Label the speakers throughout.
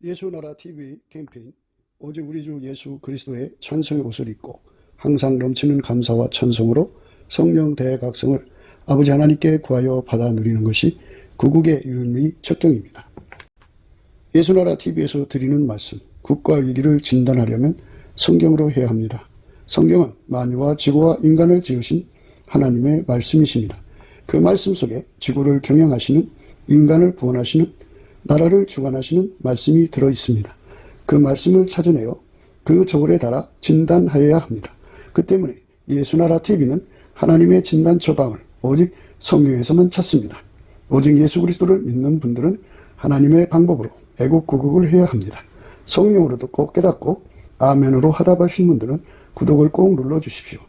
Speaker 1: 예수나라 TV 캠페인 오직 우리 주 예수 그리스도의 찬송의 옷을 입고 항상 넘치는 감사와 찬송으로 성령 대각성을 아버지 하나님께 구하여 받아 누리는 것이 구국의 유일의 척경입니다. 예수나라 TV에서 드리는 말씀, 국가 위기를 진단하려면 성경으로 해야 합니다. 성경은 만유와 지구와 인간을 지으신 하나님의 말씀이십니다. 그 말씀 속에 지구를 경영하시는, 인간을 구원하시는, 나라를 주관하시는 말씀이 들어있습니다. 그 말씀을 찾아내어 그 저울에 달아 진단하여야 합니다. 그 때문에 예수나라 TV는 하나님의 진단 처방을 오직 성경에서만 찾습니다. 오직 예수 그리스도를 믿는 분들은 하나님의 방법으로 애국구국을 해야 합니다. 성령으로 듣고 깨닫고 아멘으로 화답하신 분들은 구독을 꼭 눌러주십시오.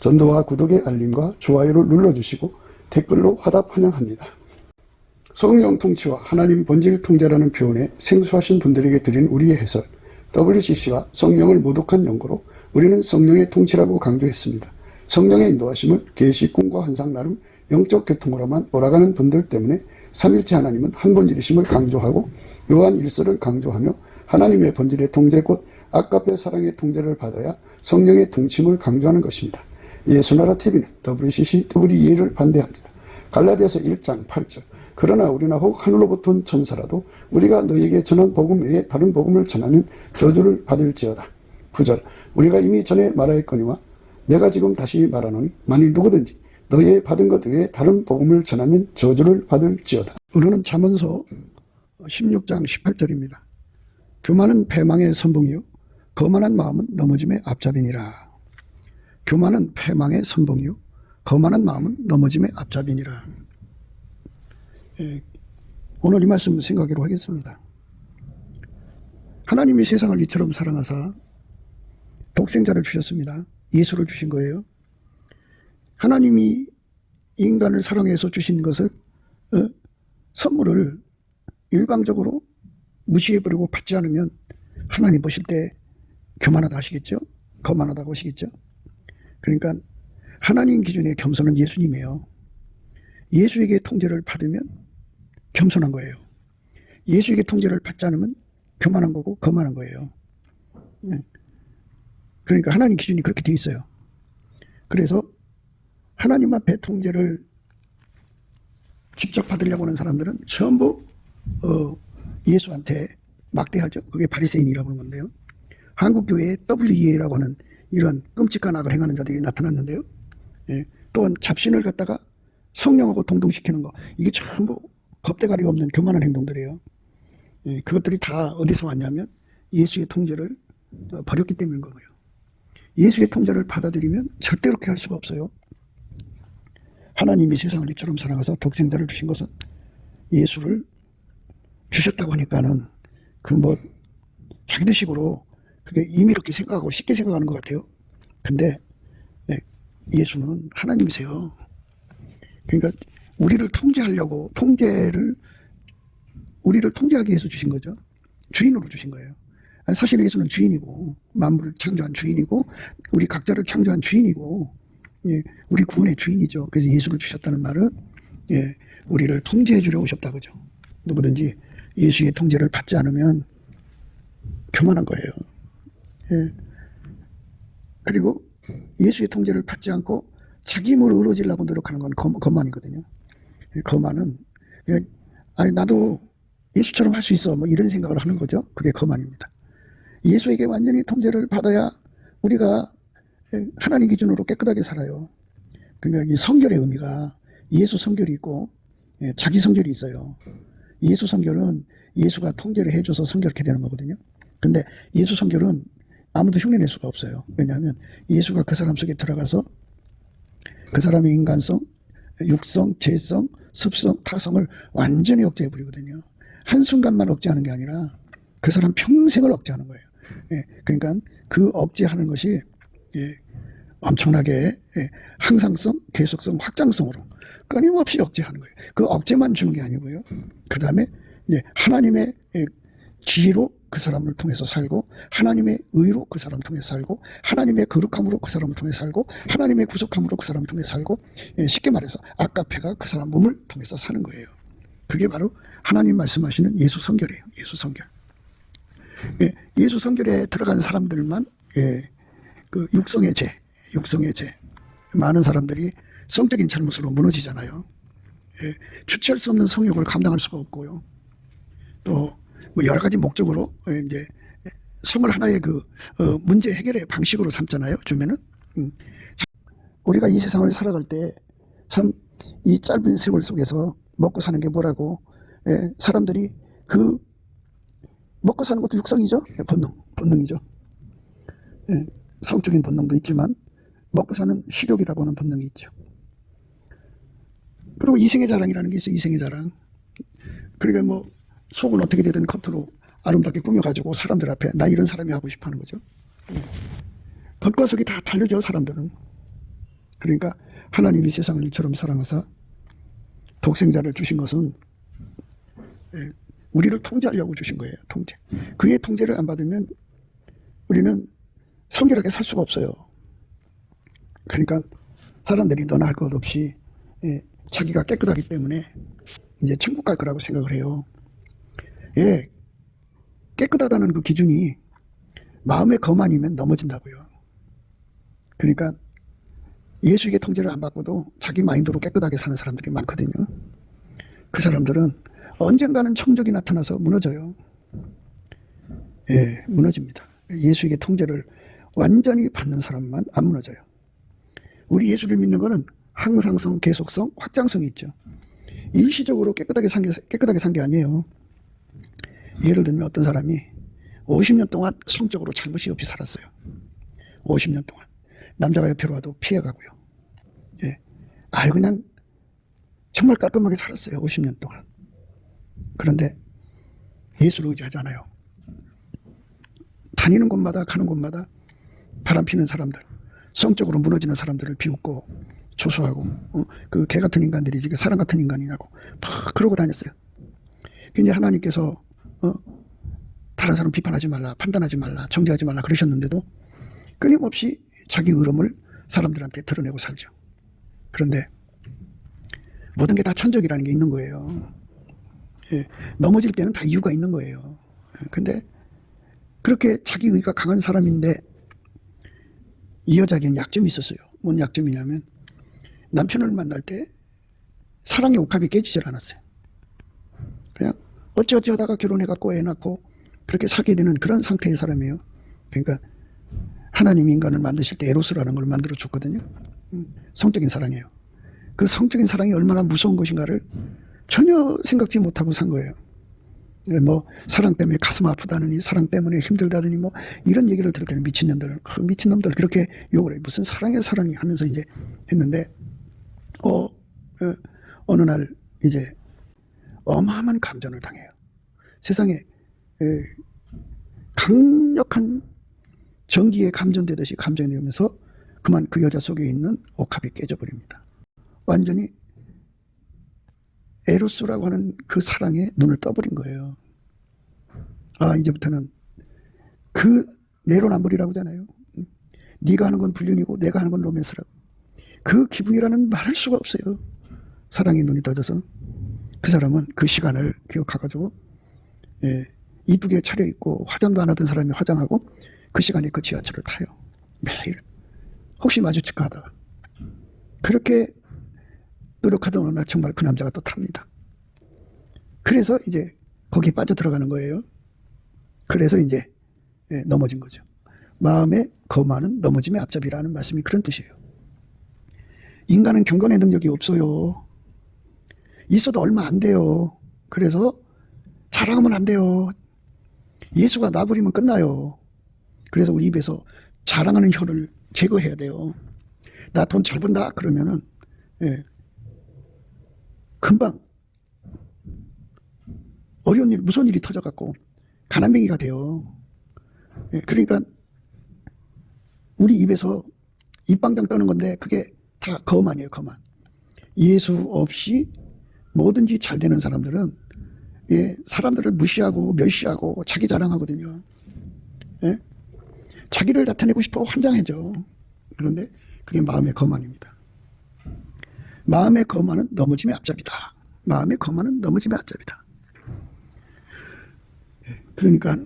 Speaker 1: 전도와 구독의 알림과 좋아요를 눌러주시고 댓글로 화답 환영합니다. 성령 통치와 하나님 본질 통제라는 표현에 생소하신 분들에게 드린 우리의 해설, WCC가 성령을 모독한 연고로 우리는 성령의 통치라고 강조했습니다. 성령의 인도하심을 계시, 꿈과 환상 나름 영적 계통으로만 몰아가는 분들 때문에 삼일체 하나님은 한 본질이심을 강조하고 요한 1서를 강조하며 하나님의 본질의 통제 곧 아까페 사랑의 통제를 받아야 성령의 통치임을 강조하는 것입니다. 예수나라 TV는 WCC, WEA를 반대합니다. 갈라디아서 1장 8절 그러나 우리나 혹 하늘로부터 온 천사라도 우리가 너희에게 전한 복음 외에 다른 복음을 전하면 저주를 받을지어다. 9절 우리가 이미 전에 말하였거니와 내가 지금 다시 말하노니 만일 누구든지 너희의 받은 것 외에 다른 복음을 전하면 저주를 받을지어다. 우리는 잠언서 16장 18절입니다. 교만은 패망의 선봉이요 거만한 마음은 넘어짐의 앞잡이니라. 교만은 패망의 선봉이요 거만한 마음은 넘어짐의 앞잡이니라. 오늘 이 말씀 생각하기로 하겠습니다. 하나님이 세상을 이처럼 사랑하사 독생자를 주셨습니다. 예수를 주신 거예요. 하나님이 인간을 사랑해서 주신 것을 선물을 일방적으로 무시해버리고 받지 않으면 하나님 보실 때 교만하다 하시겠죠? 거만하다고 하시겠죠? 그러니까 하나님 기준의 겸손은 예수님이에요. 예수에게 통제를 받으면 겸손한 거예요. 예수에게 통제를 받지 않으면 교만한 거고 거만한 거예요. 그러니까 하나님 기준이 그렇게 돼 있어요. 그래서 하나님 앞에 통제를 직접 받으려고 하는 사람들은 전부 예수한테 막대하죠. 그게 바리새인이라고 하는 건데요. 한국교회에 WEA라고 하는 이런 끔찍한 악을 행하는 자들이 나타났는데요. 또한 잡신을 갖다가 성령하고 동동시키는 거, 이게 전부 겁대가리 없는 교만한 행동들이에요. 그것들이 다 어디서 왔냐면 예수의 통제를 버렸기 때문인 거고요. 예수의 통제를 받아들이면 절대 그렇게 할 수가 없어요. 하나님이 세상을 이처럼 사랑해서 독생자를 주신 것은 예수를 주셨다고 하니까는 자기들 식으로 그게 이미 이렇게 생각하고 쉽게 생각하는 것 같아요. 근데 예수는 하나님이세요. 그러니까 우리를 통제하려고 우리를 통제하기 위해서 주신 거죠. 주인으로 주신 거예요. 사실 예수는 주인이고 만물을 창조한 주인이고 우리 각자를 창조한 주인이고 우리 구원의 주인이죠. 그래서 예수를 주셨다는 말은 우리를 통제해 주려 오셨다 그죠. 누구든지 예수의 통제를 받지 않으면 교만한 거예요. 그리고 예수의 통제를 받지 않고 자기 힘으로 이루어지려고 노력하는 건 거만이거든요. 거만은 아니 나도 예수처럼 할 수 있어 뭐 이런 생각을 하는 거죠. 그게 거만입니다. 예수에게 완전히 통제를 받아야 우리가 하나님 기준으로 깨끗하게 살아요. 그러니까 이 성결의 의미가 예수 성결이 있고 자기 성결이 있어요. 예수 성결은 예수가 통제를 해줘서 성결케 되는 거거든요. 근데 예수 성결은 아무도 흉내낼 수가 없어요. 왜냐하면 예수가 그 사람 속에 들어가서 그 사람의 인간성, 육성, 죄성, 습성, 타성을 완전히 억제해버리거든요. 한순간만 억제하는 게 아니라 그 사람 평생을 억제하는 거예요. 그러니까 그 억제하는 것이 엄청나게 항상성, 계속성, 확장성으로 끊임없이 억제하는 거예요. 그 억제만 주는 게 아니고요. 그 다음에 하나님의 지혜로 그 사람을 통해서 살고 하나님의 의로 그 사람을 통해서 살고 하나님의 거룩함으로 그 사람을 통해서 살고 하나님의 구속함으로 그 사람을 통해서 살고 쉽게 말해서 아까페가 그 사람 몸을 통해서 사는 거예요. 그게 바로 하나님 말씀하시는 예수 성결이에요. 예수 성결. 예, 예수 성결에 들어간 사람들만 예, 그 육성의 죄 많은 사람들이 성적인 잘못으로 무너지잖아요. 예, 주체할 수 없는 성욕을 감당할 수가 없고요. 또 뭐 여러 가지 목적으로 이제 성을 하나의 그 문제 해결의 방식으로 삼잖아요. 요즘에는 우리가 이 세상을 살아갈 때 참 이 짧은 세월 속에서 먹고 사는 게 뭐라고 예, 사람들이 그 먹고 사는 것도 육성이죠. 예, 본능이죠. 예, 성적인 본능도 있지만 먹고 사는 식욕이라고 하는 본능이 있죠. 그리고 이생의 자랑이라는 게 있어요. 이생의 자랑. 그러니까 뭐 속은 어떻게 되든 겉으로 아름답게 꾸며가지고 사람들 앞에 나 이런 사람이 하고 싶어 하는 거죠. 겉과 속이 다 다르죠. 사람들은. 그러니까 하나님이 세상을 이처럼 사랑하사 독생자를 주신 것은 우리를 통제하려고 주신 거예요. 통제. 그의 통제를 안 받으면 우리는 성결하게 살 수가 없어요. 그러니까 사람들이 너나 할 것 없이 자기가 깨끗하기 때문에 이제 천국 갈 거라고 생각을 해요. 예, 깨끗하다는 그 기준이 마음의 거만이면 넘어진다고요. 그러니까 예수에게 통제를 안 받고도 자기 마인드로 깨끗하게 사는 사람들이 많거든요. 그 사람들은 언젠가는 청적이 나타나서 무너져요. 예, 무너집니다. 예수에게 통제를 완전히 받는 사람만 안 무너져요. 우리 예수를 믿는 거는 항상성, 계속성, 확장성이 있죠. 일시적으로 깨끗하게 산 게 아니에요. 예를 들면 어떤 사람이 50년 동안 성적으로 잘못이 없이 살았어요. 50년 동안. 남자가 옆으로 와도 피해가고요. 예. 그냥 정말 깔끔하게 살았어요. 50년 동안. 그런데 예수를 의지하지 않아요. 다니는 곳마다 가는 곳마다 바람 피는 사람들, 성적으로 무너지는 사람들을 비웃고 조소하고 그 개 같은 인간들이지 그 사람 같은 인간이냐고 막 그러고 다녔어요. 이제 하나님께서 다른 사람 비판하지 말라, 판단하지 말라, 정죄하지 말라 그러셨는데도 끊임없이 자기 의름을 사람들한테 드러내고 살죠. 그런데 모든 게 다 천적이라는 게 있는 거예요. 예, 넘어질 때는 다 이유가 있는 거예요. 근데 그렇게 자기 의가 강한 사람인데 이 여자에게는 약점이 있었어요. 뭔 약점이냐면 남편을 만날 때 사랑의 옥합이 깨지질 않았어요. 그냥 어찌어찌 하다가 결혼해갖고 애 낳고 그렇게 살게 되는 그런 상태의 사람이에요. 그러니까 하나님이 인간을 만드실 때 에로스라는 걸 만들어 줬거든요. 성적인 사랑이에요. 그 성적인 사랑이 얼마나 무서운 것인가를 전혀 생각지 못하고 산 거예요. 뭐 사랑 때문에 가슴 아프다느니 사랑 때문에 힘들다느니 뭐 이런 얘기를 들을 때는 미친놈들 그렇게 욕을 해. 무슨 사랑이 하면서 이제 했는데 어느 날 이제 어마어마한 감전을 당해요. 세상에 강력한 전기에 감전되듯이 감전이 되면서 그만 그 여자 속에 있는 옥합이 깨져버립니다. 완전히 에로스라고 하는 그 사랑에 눈을 떠버린 거예요. 이제부터는 그 내로남불이라고 하잖아요. 네가 하는 건 불륜이고 내가 하는 건 로맨스라고. 그 기분이라는 말할 수가 없어요. 사랑에 눈이 떠져서 그 사람은 그 시간을 기억해가지고 이쁘게 차려입고 화장도 안 하던 사람이 화장하고 그 시간에 그 지하철을 타요. 매일 혹시 마주칠까 하다가 그렇게 노력하던 어느 날 정말 그 남자가 또 탑니다. 그래서 이제 거기에 빠져 들어가는 거예요. 그래서 이제 넘어진 거죠. 마음의 거만은 넘어짐의 앞잡이라는 말씀이 그런 뜻이에요. 인간은 경건의 능력이 없어요. 있어도 얼마 안 돼요. 그래서 자랑하면 안 돼요. 예수가 나부리면 끝나요. 그래서 우리 입에서 자랑하는 혀를 제거해야 돼요. 나 돈 잘 번다 그러면은 금방 어려운 일, 무서운 일이 터져갖고 가난뱅이가 돼요. 그러니까 우리 입에서 입방정 떠는 건데 그게 다 거만이에요. 거만. 예수 없이 뭐든지 잘 되는 사람들은 사람들을 무시하고 멸시하고 자기 자랑하거든요. 자기를 나타내고 싶어 환장해져. 그런데 그게 마음의 거만입니다. 마음의 거만은 넘어짐의 앞잡이다. 마음의 거만은 넘어짐의 앞잡이다. 그러니까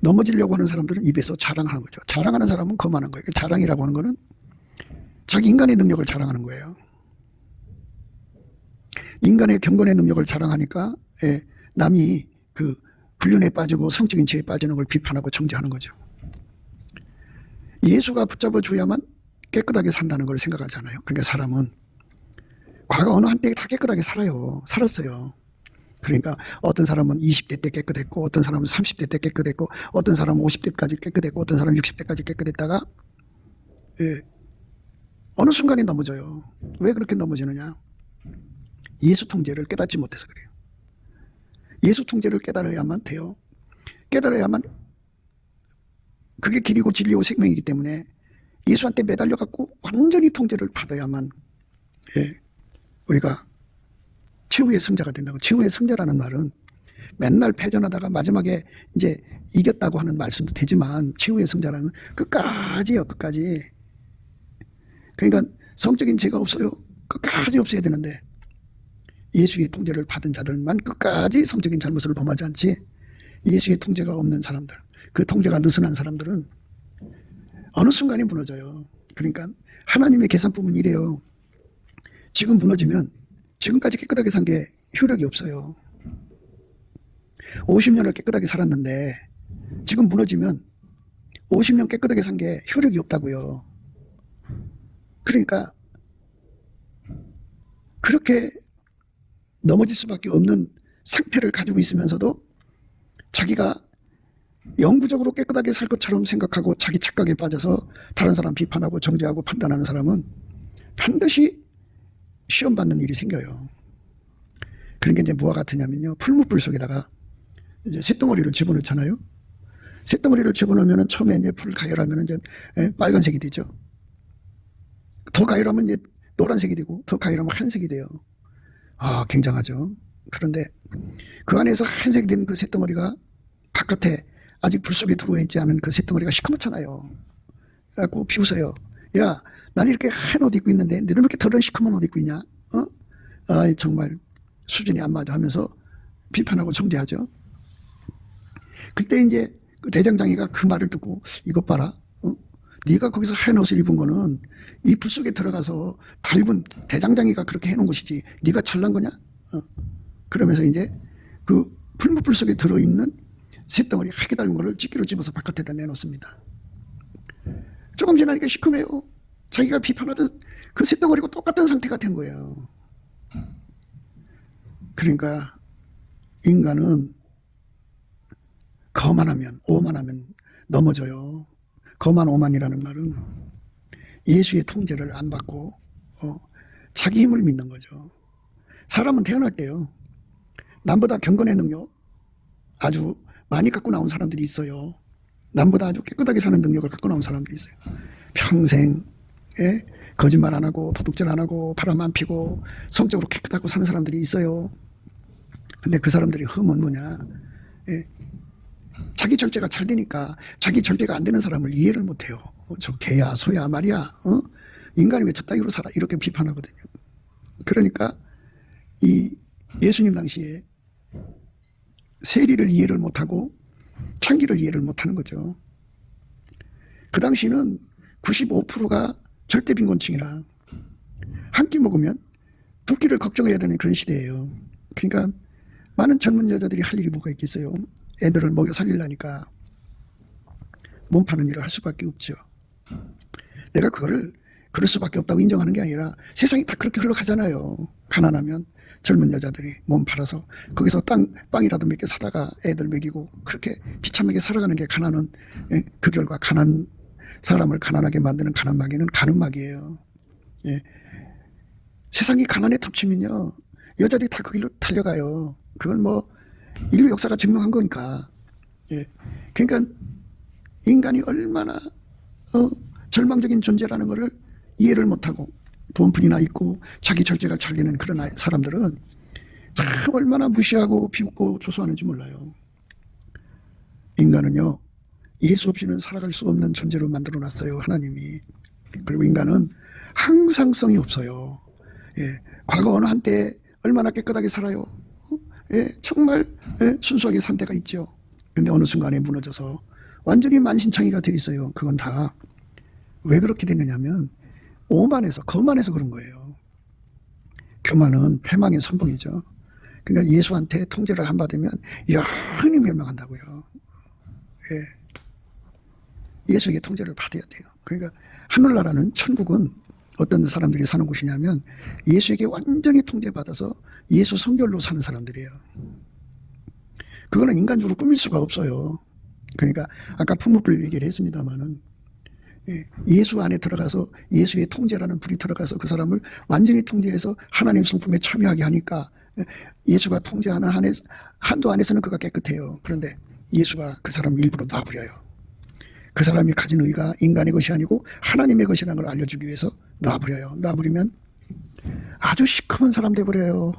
Speaker 1: 넘어지려고 하는 사람들은 입에서 자랑하는 거죠. 자랑하는 사람은 거만한 거예요. 자랑이라고 하는 거는 자기 인간의 능력을 자랑하는 거예요. 인간의 경건의 능력을 자랑하니까 남이 그 불륜에 빠지고 성적인 죄에 빠지는 걸 비판하고 정죄하는 거죠. 예수가 붙잡아 줘야만 깨끗하게 산다는 걸 생각하잖아요. 그러니까 사람은 과거 어느 한때 다 깨끗하게 살았어요. 그러니까 어떤 사람은 20대 때 깨끗했고, 어떤 사람은 30대 때 깨끗했고, 어떤 사람은 50대까지 깨끗했고, 어떤 사람은 60대까지 깨끗했다가 어느 순간에 넘어져요. 왜 그렇게 넘어지느냐? 예수 통제를 깨닫지 못해서 그래요. 예수 통제를 깨달아야만 돼요. 깨달아야만 그게 길이고 진리고 생명이기 때문에 예수한테 매달려 갖고 완전히 통제를 받아야만 우리가 최후의 승자가 된다고. 최후의 승자라는 말은 맨날 패전하다가 마지막에 이제 이겼다고 하는 말씀도 되지만, 최후의 승자라는 끝까지요. 끝까지. 그러니까 성적인 죄가 없어요. 끝까지 없어야 되는데 예수의 통제를 받은 자들만 끝까지 성적인 잘못을 범하지 않지, 예수의 통제가 없는 사람들, 그 통제가 느슨한 사람들은 어느 순간에 무너져요. 그러니까 하나님의 계산법은 이래요. 지금 무너지면 지금까지 깨끗하게 산 게 효력이 없어요. 50년을 깨끗하게 살았는데 지금 무너지면 50년 깨끗하게 산 게 효력이 없다고요. 그러니까 그렇게 넘어질 수밖에 없는 상태를 가지고 있으면서도 자기가 영구적으로 깨끗하게 살 것처럼 생각하고 자기 착각에 빠져서 다른 사람 비판하고 정죄하고 판단하는 사람은 반드시 시험 받는 일이 생겨요. 그러니까 이제 뭐와 같으냐면요, 풀무불 속에다가 이제 쇳덩어리를 집어넣잖아요. 쇳덩어리를 집어넣으면 처음에 이제 불 가열하면 이제 빨간색이 되죠. 더 가열하면 이제 노란색이 되고, 더 가열하면 한색이 돼요. 아, 굉장하죠. 그런데 그 안에서 한색이 된 그 쇳덩어리가 바깥에 아직 불 속에 들어와 있지 않은 그 쇳덩어리가 시커멓잖아요. 그래갖고 비웃어요. 야, 난 이렇게 한 옷 입고 있는데 너는 왜 이렇게 더러운 시커먼 옷 입고 있냐? 아, 정말 수준이 안 맞아 하면서 비판하고 정죄하죠. 그때 이제 그 대장장이가 그 말을 듣고, 이것 봐라. 네가 거기서 하얀 옷을 입은 거는 이 불 속에 들어가서 달군 대장장이가 그렇게 해놓은 것이지 네가 잘난 거냐? 그러면서 이제 그 풀무불 속에 들어있는 쇳덩어리 하게 달군 거를 집게로 집어서 바깥에다 내놓습니다. 조금 지나니까 시커매요. 자기가 비판하던 그 쇳덩어리고 똑같은 상태가 된 거예요. 그러니까 인간은 거만하면, 오만하면 넘어져요. 거만 오만이라는 말은 예수의 통제를 안 받고 자기 힘을 믿는 거죠. 사람은 태어날 때요, 남보다 경건의 능력 아주 많이 갖고 나온 사람들이 있어요. 남보다 아주 깨끗하게 사는 능력을 갖고 나온 사람들이 있어요. 평생 거짓말 안 하고 도둑질 안 하고 바람 안 피고 성적으로 깨끗하고 사는 사람들이 있어요. 근데 그 사람들이 흠은 뭐냐? 자기 절제가 잘 되니까 자기 절제가 안 되는 사람을 이해를 못해요. 저 개야 소야 말이야. 인간이 왜 저 따위로 살아? 이렇게 비판하거든요. 그러니까 이 예수님 당시에 세리를 이해를 못하고 창기를 이해를 못하는 거죠. 그 당시는 95%가 절대 빈곤층이라 한 끼 먹으면 두 끼를 걱정해야 되는 그런 시대예요. 그러니까 많은 젊은 여자들이 할 일이 뭐가 있겠어요. 애들을 먹여 살리려니까 몸 파는 일을 할 수밖에 없죠. 내가 그거를 그럴 수밖에 없다고 인정하는 게 아니라 세상이 다 그렇게 흘러가잖아요. 가난하면 젊은 여자들이 몸 팔아서 거기서 빵이라도 몇 개 사다가 애들 먹이고 그렇게 비참하게 살아가는 게 가난은, 그 결과 사람을 가난하게 만드는 가난마귀는 가늠마귀예요. 세상이 가난에 덮치면요, 여자들이 다 그 길로 달려가요. 그건 뭐 인류 역사가 증명한 거니까. 그러니까 인간이 얼마나 절망적인 존재라는 것을 이해를 못하고 돈뿐이나 있고 자기 절제가 잘 되는 그런 사람들은 참 얼마나 무시하고 비웃고 조소하는지 몰라요. 인간은요, 예수 없이는 살아갈 수 없는 존재로 만들어놨어요, 하나님이. 그리고 인간은 항상성이 없어요. 과거 어느 한때 얼마나 깨끗하게 살아요. 정말 순수하게 산 때가 있죠. 근데 어느 순간에 무너져서 완전히 만신창이가 되어 있어요. 그건 다 왜 그렇게 되느냐면 거만해서 그런 거예요. 교만은 패망의 선봉이죠. 그러니까 예수한테 통제를 안 받으면 영원히 멸망한다고요. 예. 예수에게 통제를 받아야 돼요. 그러니까 하늘나라는, 천국은 어떤 사람들이 사는 곳이냐면 예수에게 완전히 통제받아서 예수 성결로 사는 사람들이에요. 그거는 인간적으로 꾸밀 수가 없어요. 그러니까 아까 품목불 얘기를 했습니다마는 예수 안에 들어가서 예수의 통제라는 불이 들어가서 그 사람을 완전히 통제해서 하나님 성품에 참여하게 하니까 예수가 통제하는 한도 안에서는 그가 깨끗해요. 그런데 예수가 그 사람을 일부러 놔버려요. 그 사람이 가진 의가 인간의 것이 아니고 하나님의 것이라는 걸 알려주기 위해서 놔버려요. 놔버리면 아주 시커먼 사람 돼버려요.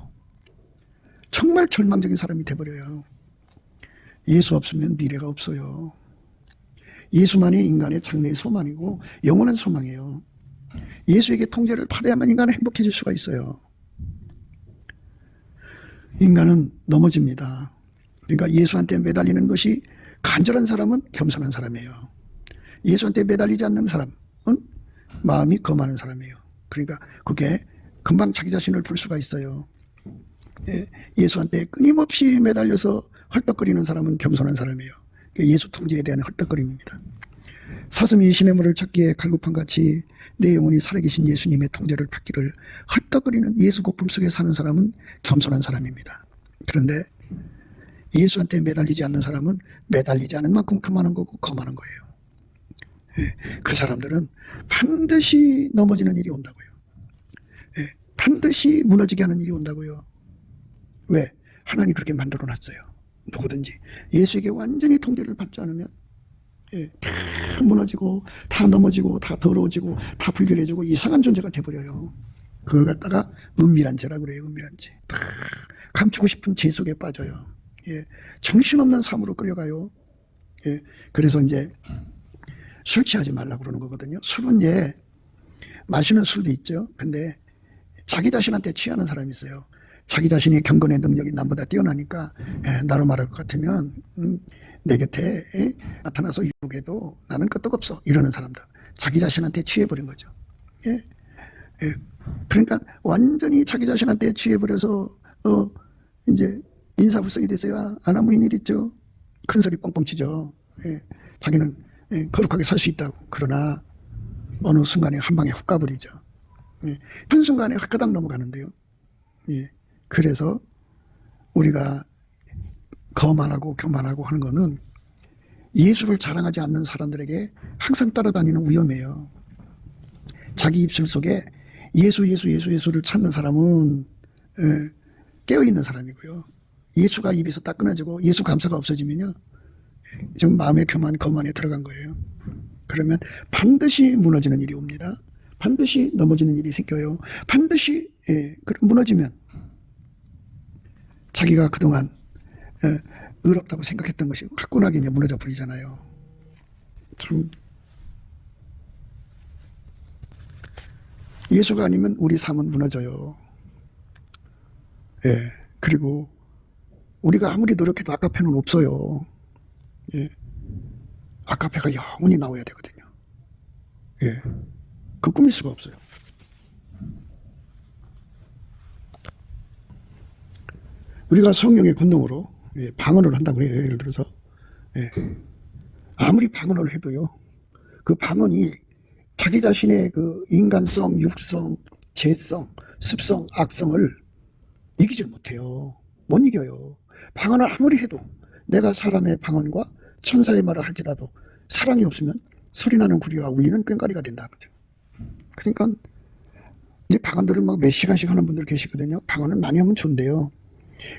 Speaker 1: 정말 절망적인 사람이 돼버려요. 예수 없으면 미래가 없어요. 예수만이 인간의 장래의 소망이고 영원한 소망이에요. 예수에게 통제를 받아야만 인간은 행복해질 수가 있어요. 인간은 넘어집니다. 그러니까 예수한테 매달리는 것이 간절한 사람은 겸손한 사람이에요. 예수한테 매달리지 않는 사람은 마음이 거만한 사람이에요. 그러니까 그게 금방 자기 자신을 볼 수가 있어요. 예수한테 끊임없이 매달려서 헐떡거리는 사람은 겸손한 사람이에요. 예수 통제에 대한 헐떡거림입니다. 사슴이 시냇물을 찾기에 갈급한같이 내 영혼이 살아계신 예수님의 통제를 받기를 헐떡거리는 예수 고품 속에 사는 사람은 겸손한 사람입니다. 그런데 예수한테 매달리지 않는 사람은 매달리지 않은 만큼 그만한 거고 거만한 거예요. 그 사람들은 반드시 넘어지는 일이 온다고요. 반드시 무너지게 하는 일이 온다고요. 왜? 하나님이 그렇게 만들어 놨어요. 누구든지 예수에게 완전히 통제를 받지 않으면 다 무너지고 다 넘어지고 다 더러워지고 다 불결해지고 이상한 존재가 돼버려요. 그걸 갖다가 은밀한 죄라고 그래요. 은밀한 죄. 다 감추고 싶은 죄 속에 빠져요. 정신없는 삶으로 끌려가요. 그래서 이제 술 취하지 말라고 그러는 거거든요. 술은 마시는 술도 있죠. 근데 자기 자신한테 취하는 사람이 있어요. 자기 자신의 경건의 능력이 남보다 뛰어나니까 나로 말할 것 같으면 내 곁에 나타나서 유혹해도 나는 끄떡없어 이러는 사람들. 자기 자신한테 취해버린 거죠. 그러니까 완전히 자기 자신한테 취해버려서 이제 인사불성이 됐어요. 아나무인 일 있죠. 큰 소리 뻥뻥 치죠. 자기는 거룩하게 살 수 있다고. 그러나 어느 순간에 한 방에 훅 가버리죠. 한 순간에 헛가닥 넘어가는데요. 그래서 우리가 거만하고 교만하고 하는 거는 예수를 자랑하지 않는 사람들에게 항상 따라다니는 위험이에요. 자기 입술 속에 예수를 찾는 사람은 깨어있는 사람이고요. 예수가 입에서 딱 끊어지고 예수 감사가 없어지면요, 지금 마음의 교만, 거만에 들어간 거예요. 그러면 반드시 무너지는 일이 옵니다. 반드시 넘어지는 일이 생겨요. 반드시 그럼 무너지면 자기가 그동안 의롭다고 생각했던 것이 화끈하게 이제 무너져 버리잖아요. 참 예수가 아니면 우리 삶은 무너져요. 그리고 우리가 아무리 노력해도 아까페는 없어요. 아까페가 영원히 나와야 되거든요. 그 꾸밀 수가 없어요. 우리가 성령의 권능으로 방언을 한다고 해요. 예를 들어서 아무리 방언을 해도요, 그 방언이 자기 자신의 그 인간성, 육성, 죄성, 습성, 악성을 이기질 못해요. 못 이겨요. 방언을 아무리 해도 내가 사람의 방언과 천사의 말을 할지라도 사랑이 없으면 소리나는 구리와 울리는 꽹과리가 된다는 거죠. 그러니까 이제 방언들을 막 몇 시간씩 하는 분들 계시거든요. 방언을 많이 하면 좋은데요,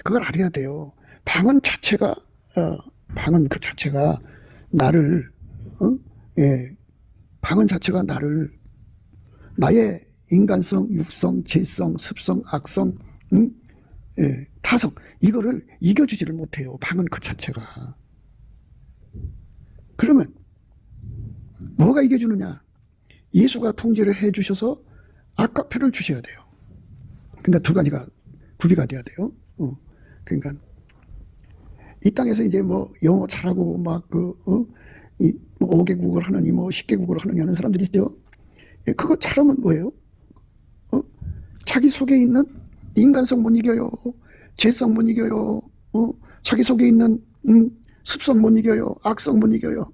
Speaker 1: 그걸 알아야 돼요. 방언 자체가 방언 그 자체가 나를 방언 자체가 나를 나의 인간성, 육성, 죄성, 습성, 악성, 타성 이거를 이겨주지를 못해요. 방언 그 자체가. 그러면 뭐가 이겨주느냐? 예수가 통제를 해주셔서 아까페를 주셔야 돼요. 그러니까 두 가지가 구비가 돼야 돼요. 그러니까 이 땅에서 이제 뭐 영어 잘하고 막 뭐 5개국을 하느니 뭐 10개국을 하느니 하는 사람들이 있죠. 예, 그거 잘하면 뭐예요? 자기 속에 있는 인간성 못 이겨요. 죄성 못 이겨요. 자기 속에 있는 습성 못 이겨요. 악성 못 이겨요.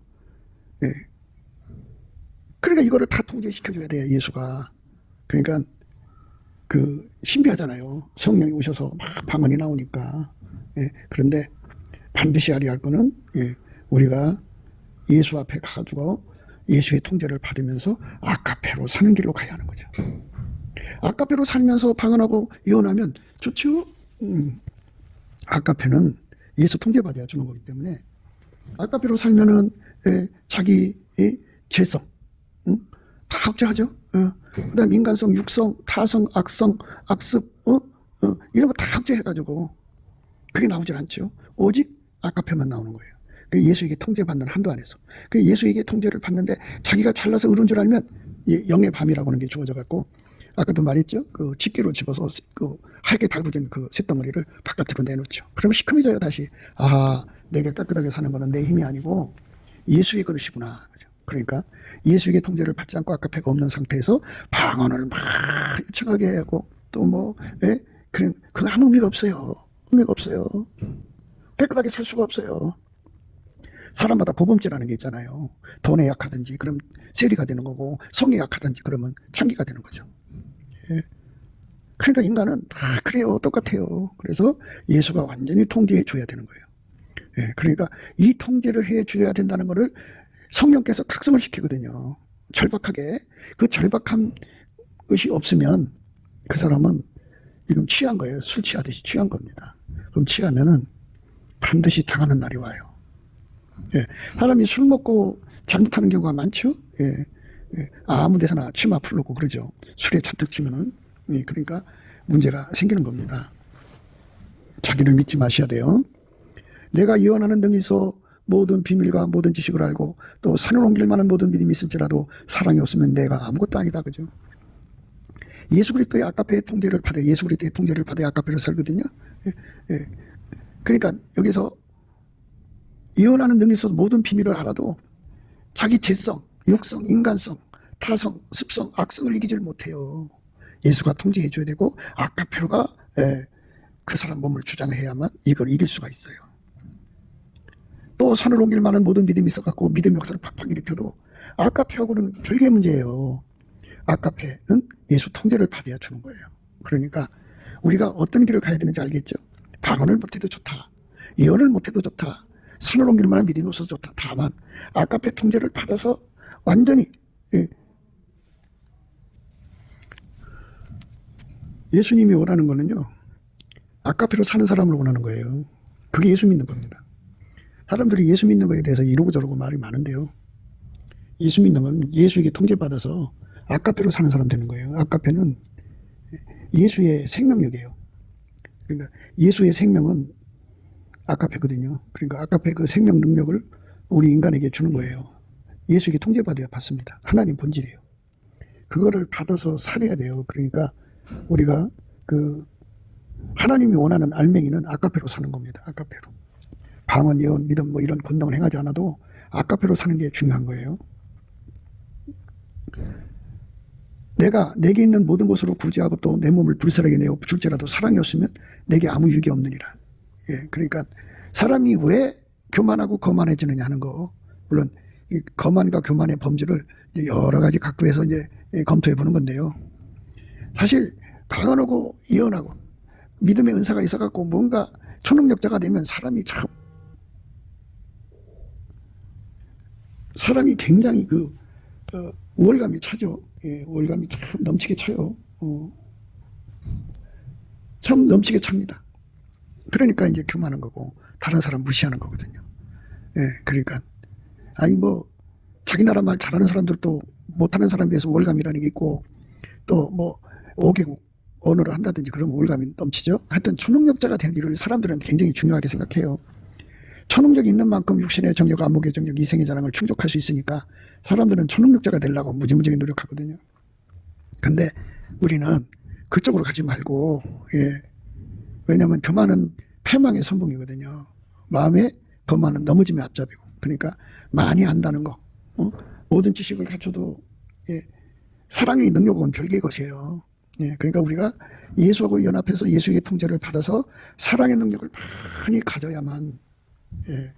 Speaker 1: 예. 그러니까 이거를 다 통제시켜줘야 돼요, 예수가. 그러니까 그 신비하잖아요. 성령이 오셔서 막 방언이 나오니까. 예. 그런데 반드시 알아야 할 거는, 예, 우리가 예수 앞에 가가지고 예수의 통제를 받으면서 아카페로 사는 길로 가야 하는 거죠. 아카페로 살면서 방언하고 예언하면 좋죠. 아카페는 예수 통제받아야 주는 거기 때문에 아카페로 살면은, 예, 자기 죄성 다 억제하죠. 그다음 인간성, 육성, 타성, 악성, 악습, 이런 거 다 억제해가지고 그게 나오질 않죠. 오직 아카페만 나오는 거예요. 그 예수에게 통제받는 한도 안에서. 그 예수에게 통제를 받는데 자기가 잘나서 의로운 줄 알면 영의 밤이라고 하는 게 주어져 갖고, 아까도 말했죠. 그 집게로 집어서 그 하얗게 달구진 그 쇳덩어리를 바깥으로 내놓죠. 그러면 시커매져요, 다시. 아, 내가 깨끗하게 사는 거는 내 힘이 아니고 예수의 그릇이구나. 그러니까 예수에게 통제를 받지 않고 아카페가 없는 상태에서 방언을 막 요청하게 하고 또 뭐, 예? 그런, 그거 아무 의미가 없어요. 의미가 없어요. 깨끗하게 살 수가 없어요. 사람마다 보범죄라는 게 있잖아요. 돈에 약하든지 그럼 세리가 되는 거고, 성에 약하든지 그러면 창기가 되는 거죠. 예. 그러니까 인간은 다 그래요. 똑같아요. 그래서 예수가 완전히 통제해 줘야 되는 거예요. 예. 그러니까 이 통제를 해 줘야 된다는 거를 성령께서 각성을 시키거든요. 절박하게. 그 절박한 것이 없으면 그 사람은 지금 취한 거예요. 술 취하듯이 취한 겁니다. 그럼 취하면은 반드시 당하는 날이 와요. 예. 사람이 술 먹고 잘못하는 경우가 많죠. 예. 예. 아무 데서나 치마 풀르고 그러죠. 술에 잔뜩 치면은. 예. 그러니까 문제가 생기는 겁니다. 자기를 믿지 마셔야 돼요. 내가 예언하는 등이 있어 모든 비밀과 모든 지식을 알고 또 산을 옮길 만한 모든 믿음이 있을지라도 사랑이 없으면 내가 아무것도 아니다. 그죠? 예수 그리스도의 아카페의 통제를 받아야, 예수 그리스도의 통제를 받아야 아카페를 살거든요. 예. 예. 그러니까 여기서 예언하는 등이 있어서 모든 비밀을 알아도 자기 죄성, 육성, 인간성, 타성, 습성, 악성을 이기질 못해요. 예수가 통제해 줘야 되고 아카페로가, 예, 그 사람 몸을 주장해야만 이걸 이길 수가 있어요. 또 산을 옮길 만한 모든 믿음이 있어갖고 믿음의 역사를 팍팍 일으켜도 아카페하고는 별개의 문제예요. 아카페는 예수 통제를 받아야 주는 거예요. 그러니까 우리가 어떤 길을 가야 되는지 알겠죠? 방언을 못해도 좋다. 예언을 못해도 좋다. 산을 옮길 만한 믿음이 없어서 좋다. 다만 아카페 통제를 받아서 완전히, 예, 예수님이 원하는 거는요, 아카페로 사는 사람을 원하는 거예요. 그게 예수 믿는 겁니다. 사람들이 예수 믿는 거에 대해서 이러고 저러고 말이 많은데요, 예수 믿는 건 예수에게 통제받아서 아카페로 사는 사람 되는 거예요. 아카페는 예수의 생명력이에요. 그러니까 예수의 생명은 아카페거든요. 그러니까 아카페 그 생명 능력을 우리 인간에게 주는 거예요. 예수에게 통제받아야 받습니다. 하나님 본질이에요. 그거를 받아서 살아야 돼요. 그러니까 우리가 그 하나님이 원하는 알맹이는 아카페로 사는 겁니다. 아카페로. 방언, 예언, 믿음 뭐 이런 권능을 행하지 않아도 아카페로 사는 게 중요한 거예요. 내가 내게 있는 모든 것으로 구제하고 또 내 몸을 불살하게 내어 줄지라도 사랑이 없으면 내게 아무 유익이 없느니라. 예, 그러니까 사람이 왜 교만하고 거만해지느냐 하는 거, 물론 이 거만과 교만의 범주를 여러 가지 각도에서 이제 검토해 보는 건데요. 사실 방언하고 예언하고 믿음의 은사가 있어갖고 뭔가 초능력자가 되면 사람이 참, 사람이 굉장히 그 우월감이 차죠. 예, 우월감이 참 넘치게 차요. 참 넘치게 찹니다. 그러니까 이제 교만한 거고 다른 사람 무시하는 거거든요. 예, 그러니까 아니 뭐 자기 나라 말 잘하는 사람들도 못하는 사람에 비해서 우월감이라는 게 있고, 또 뭐 5개국 언어를 한다든지 그런 우월감이 넘치죠. 하여튼 초능력자가 되는 일을 사람들은 굉장히 중요하게 생각해요. 초능력이 있는 만큼 육신의 정력, 안목의 정력, 이생의 자랑을 충족할 수 있으니까 사람들은 초능력자가 되려고 무지무지하게 노력하거든요. 근데 우리는 그쪽으로 가지 말고, 예, 왜냐하면 교만은 패망의 선봉이거든요. 마음에 거만은 넘어짐의 앞잡이고. 그러니까 많이 안다는 거, 모든 지식을 갖춰도 예, 사랑의 능력은 별개의 것이에요. 예, 그러니까 우리가 예수하고 연합해서 예수의 통제를 받아서 사랑의 능력을 많이 가져야만 예,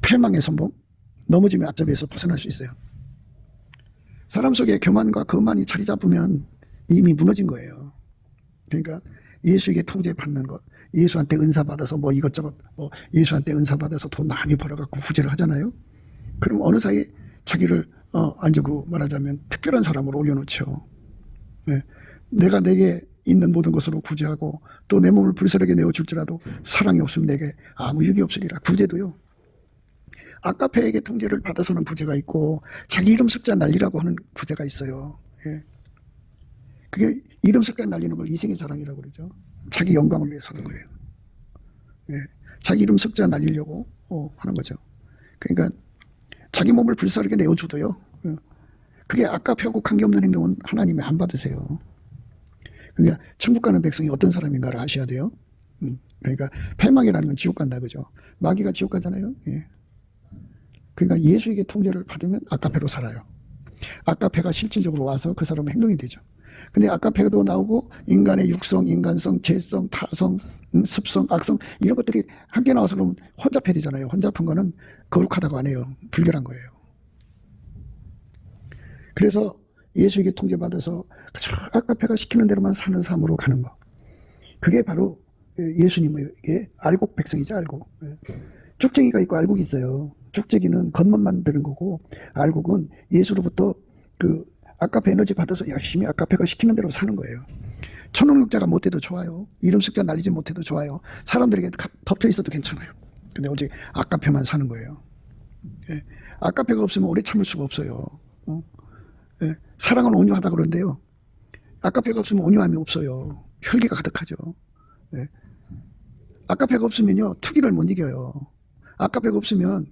Speaker 1: 패망의 선봉, 넘어짐의 앞잡이에서 벗어날 수 있어요. 사람 속에 교만과 거만이 자리 잡으면 이미 무너진 거예요. 그러니까 예수에게 통제받는 것, 예수한테 은사 받아서 뭐 이것저것, 예수한테 은사 받아서 돈 많이 벌어갖고 구제를 하잖아요. 그럼 어느 사이에 자기를 안주고 말하자면 특별한 사람으로 올려놓죠. 네. 내가 내게 있는 모든 것으로 구제하고 또 내 몸을 불사르게 내어줄지라도 사랑이 없으면 내게 아무 유익이 없으리라. 구제도요. 아까페에게 통제를 받아서는 구제가 있고 자기 이름 숫자 날리라고 하는 구제가 있어요. 예. 그게 이름 숫자 날리는 걸 이생의 자랑이라고 그러죠. 자기 영광을 위해서 하는 거예요. 예. 자기 이름 숫자 날리려고 하는 거죠. 그러니까 자기 몸을 불사르게 내어줘도요. 예. 그게 아까페하고 관계없는 행동은 하나님이 안 받으세요. 그러니까 천국 가는 백성이 어떤 사람인가를 아셔야 돼요. 그러니까 패망이라는 건 지옥 간다 그죠. 마귀가 지옥 가잖아요. 예. 그러니까 예수에게 통제를 받으면 아까페로 살아요. 아까페가 실질적으로 와서 그 사람은 행동이 되죠. 근데 아까페도 나오고 인간의 육성, 인간성, 죄성, 타성, 습성, 악성 이런 것들이 함께 나와서 그러면 혼잡해야 되잖아요. 혼잡한 거는 거룩하다고 안 해요. 불결한 거예요. 그래서 예수에게 통제받아서 아까페가 시키는 대로만 사는 삶으로 가는 거. 그게 바로 예수님에게 알곡 백성이죠. 알곡. 쭉쟁이가 있고 알곡이 있어요. 쭉쟁이는 겉만 만드는 거고 알곡은 예수로부터 그 아까페 에너지 받아서 열심히 아까페가 시키는 대로 사는 거예요. 초능력자가 못해도 좋아요. 이름 숫자 날리지 못해도 좋아요. 사람들에게 덮여 있어도 괜찮아요. 근데 오직 아까페만 사는 거예요. 예. 아까페가 없으면 오래 참을 수가 없어요. 예. 사랑은 온유하다 그러는데요. 아까페가 없으면 온유함이 없어요. 혈기가 가득하죠. 예. 아까페가 없으면요 투기를 못 이겨요. 아까페가 없으면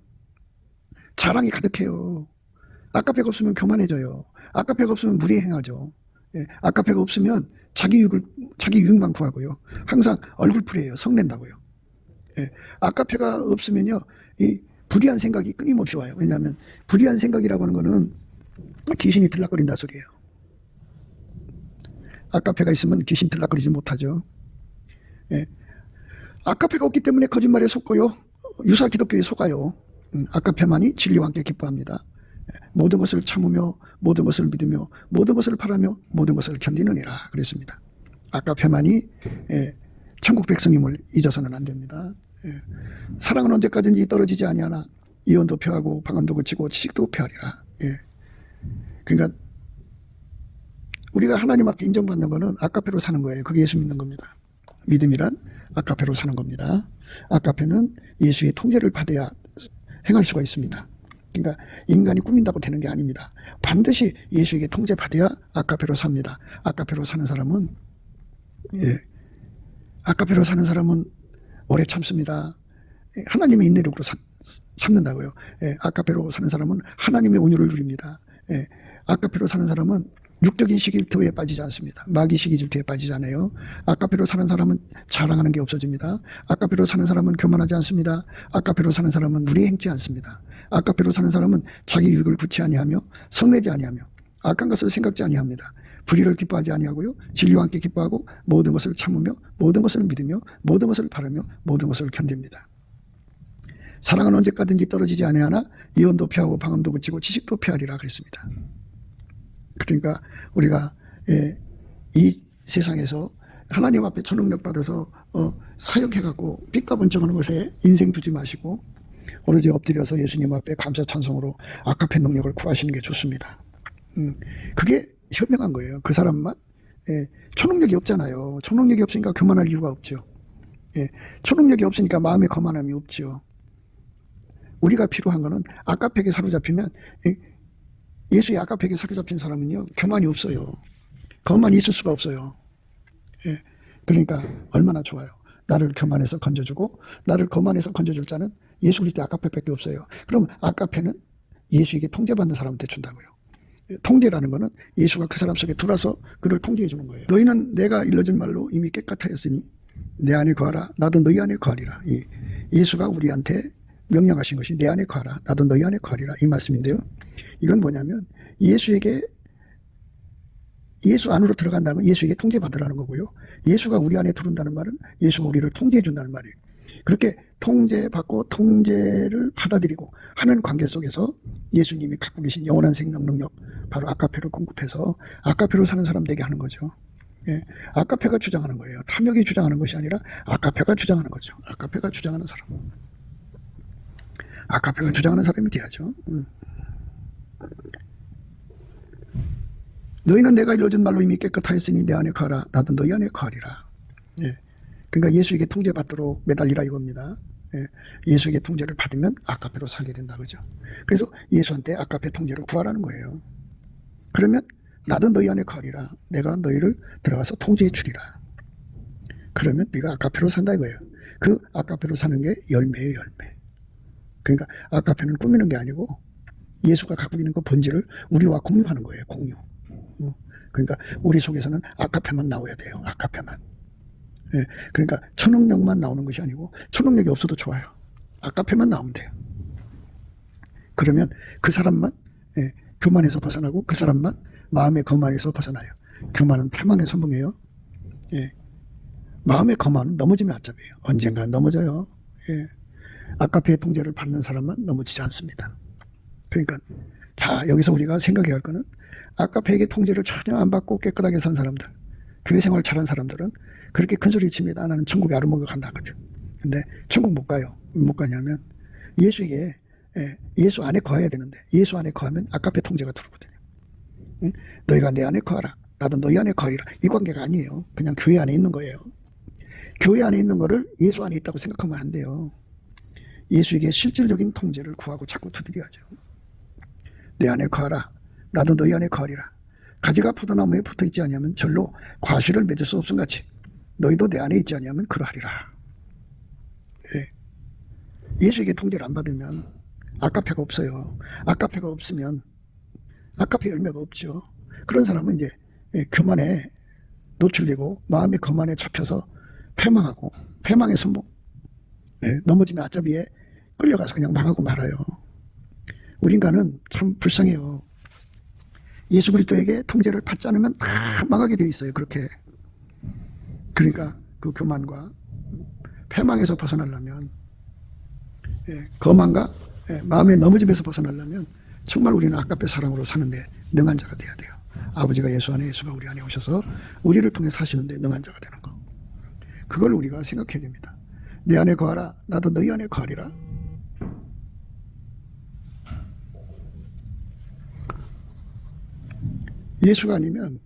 Speaker 1: 자랑이 가득해요. 아까페가 없으면 교만해져요. 아까페가 없으면 무리에 행하죠. 예. 아까페가 없으면 자기 유익만 구하고요. 항상 얼굴풀이에요. 성낸다고요. 예. 아까페가 없으면요 이 불의한 생각이 끊임없이 와요. 왜냐하면 불의한 생각이라고 하는 거는 귀신이 들락거린다 소리예요. 아까페가 있으면 귀신 들락거리지 못하죠. 예. 아까페가 없기 때문에 거짓말에 속고요. 유사 기독교에 속아요. 아까페만이 진리와 함께 기뻐합니다. 모든 것을 참으며 모든 것을 믿으며 모든 것을 바라며 모든 것을 견디느니라 그랬습니다. 아까페만이 천국 백성임을 잊어서는 안 됩니다. 사랑은 언제까지인지 떨어지지 아니하나 이혼도 표하고 방언도 그치고 지식도 표하리라. 그러니까 우리가 하나님 앞에 인정받는 거는 아까페로 사는 거예요. 그게 예수 믿는 겁니다. 믿음이란 아까페로 사는 겁니다. 아까페는 예수의 통제를 받아야 행할 수가 있습니다. 그러니까 인간이 꾸민다고 되는 게 아닙니다. 반드시 예수에게 통제받아야 아까페로 삽니다. 아까페로 사는 사람은 아까페로 사는 사람은 오래 참습니다. 하나님의 인내력으로 참는다고요. 아까페로 사는 사람은 하나님의 온유를 누립니다. 아까페로 사는 사람은 육적인 시기질투에 빠지지 않습니다. 마귀 시기질투에 빠지지 않아요. 아까페로 사는 사람은 자랑하는 게 없어집니다. 아까페로 사는 사람은 교만하지 않습니다. 아까페로 사는 사람은 무리에 행치 않습니다. 아까페로 사는 사람은 자기 유익을 구치 아니하며 성내지 아니하며 악한 것을 생각지 아니합니다. 불의를 기뻐하지 아니하고요. 진리와 함께 기뻐하고 모든 것을 참으며 모든 것을 믿으며 모든 것을 바라며 모든 것을 견딥니다. 사랑은 언제까지인지 떨어지지 아니하나 이혼도 피하고 방언도 그치고 지식도 피하리라 그랬습니다. 그러니까 우리가 이 세상에서 하나님 앞에 초능력 받아서 사역해갖고 빚과 번쩍하는 것에 인생 두지 마시고 오로지 엎드려서 예수님 앞에 감사 찬송으로 아까페 능력을 구하시는 게 좋습니다. 그게 현명한 거예요. 그 사람만 초능력이 없잖아요. 초능력이 없으니까 교만할 이유가 없죠. 초능력이 없으니까 마음의 거만함이 없죠. 우리가 필요한 거는 아까페에게 사로잡히면 예수의 아까페에게 사로잡힌 사람은요 교만이 없어요. 거만이 있을 수가 없어요. 그러니까 얼마나 좋아요. 나를 교만해서 건져주고 나를 거만해서 건져줄 자는 예수 그리스도 아까페밖에 없어요. 그럼 아까페는 예수에게 통제받는 사람한테 준다고요. 통제라는 거는 예수가 그 사람 속에 들어와서 그를 통제해 주는 거예요. 너희는 내가 일러준 말로 이미 깨끗하였으니 내 안에 거하라. 나도 너희 안에 거하리라. 예수가 우리한테 명령하신 것이 내 안에 거하라 나도 너희 안에 거하리라 이 말씀인데요. 이건 뭐냐면 예수 안으로 들어간다는 건 예수에게 통제받으라는 거고요. 예수가 우리 안에 들어온다는 말은 예수가 우리를 통제해 준다는 말이에요. 그렇게 통제받고 통제를 받아들이고 하는 관계 속에서 예수님이 갖고 계신 영원한 생명 능력, 바로 아카페를 공급해서 아카페로 사는 사람 되게 하는 거죠. 예, 아카페가 주장하는 거예요. 탐욕이 주장하는 것이 아니라 아카페가 주장하는 거죠. 아카페가 주장하는 사람. 아카페가 주장하는 사람이 돼야죠. 너희는 내가 일러준 말로 이미 깨끗하였으니 내 안에 거하라 나도 너희 안에 거하리라. 예. 그러니까 예수에게 통제받도록 매달리라 이겁니다. 예. 예수에게 통제를 받으면 아카페로 살게 된다 그죠. 그래서 예수한테 아카페 통제를 구하라는 거예요. 그러면 나도 너희 안에 거하리라. 내가 너희를 들어가서 통제해 주리라. 그러면 네가 아카페로 산다 이거예요. 그 아카페로 사는 게 열매예요, 열매. 그러니까 아카페는 꾸미는 게 아니고 예수가 갖고 있는 그 본질을 우리와 공유하는 거예요, 공유. 그러니까 우리 속에서는 아카페만 나와야 돼요, 아카페만. 예, 그러니까 초능력만 나오는 것이 아니고 초능력이 없어도 좋아요. 아카페만 나오면 돼요. 그러면 그 사람만 교만에서 벗어나고 그 사람만 마음의 거만에서 벗어나요. 교만은 패망의 선봉이에요. 예, 마음의 거만은 넘어지면 아짭이에요. 언젠가 넘어져요. 예, 아카페의 통제를 받는 사람만 넘어지지 않습니다. 그러니까 자 여기서 우리가 생각해야 할 거는 아카페에게 통제를 전혀 안 받고 깨끗하게 산 사람들, 교회 생활 잘한 사람들은 그렇게 큰 소리 칩니다. 나는 천국에 아르먹어 간다 그죠. 근데 천국 못 가요. 못 가냐면 예수 안에 거해야 되는데 예수 안에 거하면 아카페 통제가 들어오거든요. 응? 너희가 내 안에 거하라 나도 너희 안에 거하리라. 이 관계가 아니에요. 그냥 교회 안에 있는 거예요. 교회 안에 있는 거를 예수 안에 있다고 생각하면 안 돼요. 예수에게 실질적인 통제를 구하고 자꾸 두드려야죠. 내 안에 거하라 나도 너희 안에 거하리라. 가지가 포도나무에 붙어있지 아니하면 절로 과실을 맺을 수 없음같이 너희도 내 안에 있지 아니하면 그러하리라. 예. 예수에게 통제를 안 받으면 아카페가 없어요. 아카페가 없으면 아카페 열매가 없죠. 그런 사람은 이제 교만에 노출되고 마음의 거만에 잡혀서 패망하고 패망의 선봉, 넘어지면 아짜비에 끌려가서 그냥 망하고 말아요. 우리 인간은 참 불쌍해요. 예수 그리스도에게 통제를 받지 않으면 다 망하게 되어 있어요. 그렇게. 그러니까 그 교만과 패망에서 벗어나려면 거만과 마음의 넘어짐에서 벗어나려면 정말 우리는 아카페 사랑으로 사는데 능한 자가 돼야 돼요. 아버지가 예수 안에 예수가 우리 안에 오셔서 우리를 통해 사시는데 능한 자가 되는 거. 그걸 우리가 생각해야 됩니다. 내 안에 거하라 나도 너희 안에 거하리라. 예수가 아니면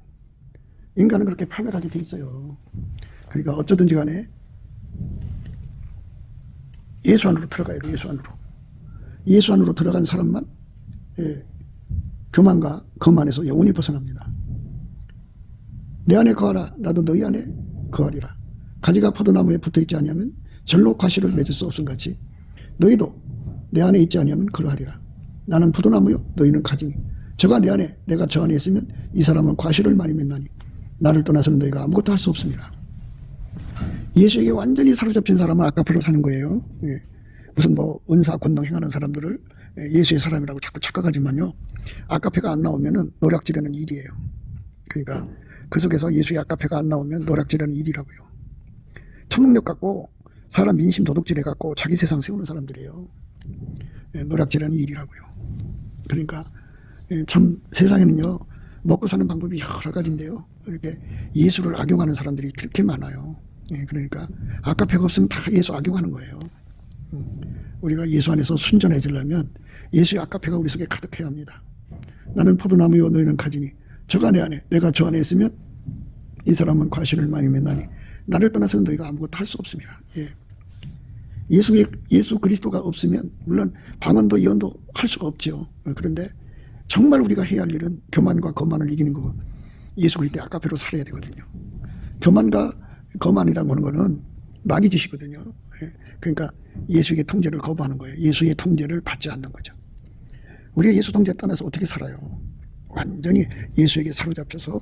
Speaker 1: 인간은 그렇게 파멸하게 돼 있어요. 그러니까 어쩌든지 간에 예수 안으로 들어가야 돼. 예수 안으로. 예수 안으로 들어간 사람만 교만과 거만에서 영원히 벗어납니다. 내 안에 거하라 나도 너희 안에 거하리라. 가지가 포도나무에 붙어있지 아니하면 절로 과실을 맺을 수 없음같이 너희도 내 안에 있지 아니하면 그러하리라. 나는 포도나무요 너희는 가지니 저가 내 안에 내가 저 안에 있으면 이 사람은 과실을 많이 맺나니 나를 떠나서는 너희가 아무것도 할 수 없습니다. 예수에게 완전히 사로잡힌 사람은 아카페로 사는 거예요. 무슨 뭐 은사 권능 행하는 사람들을 예수의 사람이라고 자꾸 착각하지만요. 아카페가 안 나오면은 노략질하는 일이에요. 그러니까 그 속에서 예수의 아카페가 안 나오면 노략질하는 일이라고요. 초능력 갖고 사람 민심 도둑질 해갖고 자기 세상 세우는 사람들이에요. 노략질하는 일이라고요. 그러니까 참 세상에는요 먹고 사는 방법이 여러 가지인데요. 이렇게 예수를 악용하는 사람들이 그렇게 많아요. 그러니까 아카페가 없으면 다 예수 악용하는 거예요. 우리가 예수 안에서 순전해지려면 예수의 아카페가 우리 속에 가득해야 합니다. 나는 포도나무요 너희는 가지니 저가 내 안에 내가 저 안에 있으면 이 사람은 과실을 많이 맺나니 나를 떠나서는 너희가 아무것도 할 수 없습니다. 예수 그리스도가 없으면 물론 방언도 예언도 할 수가 없죠. 그런데 정말 우리가 해야 할 일은 교만과 거만을 이기는 거. 예수 그리스도의 아카페로 살아야 되거든요. 교만과 거만이라고 하는 거는 마귀 짓이거든요. 그러니까 예수의 통제를 거부하는 거예요. 예수의 통제를 받지 않는 거죠. 우리가 예수 통제 떠나서 어떻게 살아요? 완전히 예수에게 사로잡혀서